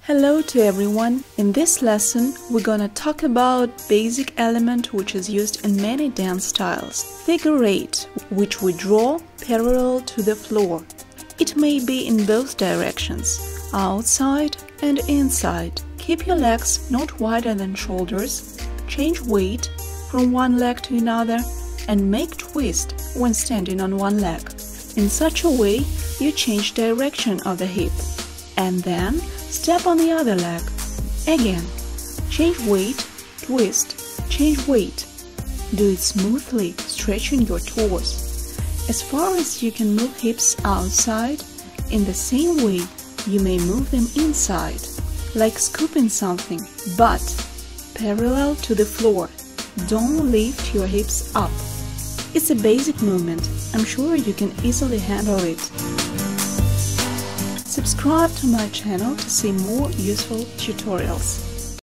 Hello to everyone! In this lesson, we're gonna talk about basic element which is used in many dance styles. Figure 8, which we draw parallel to the floor. It may be in both directions, outside and inside. Keep your legs not wider than shoulders, change weight from one leg to another, and make twist when standing on one leg. In such a way, you change direction of the hip. And then step on the other leg. Again, change weight, twist, change weight. Do it smoothly, stretching your toes. As far as you can move hips outside, in the same way you may move them inside, like scooping something, but parallel to the floor. Don't lift your hips up. It's a basic movement. I'm sure you can easily handle it. Subscribe to my channel to see more useful tutorials.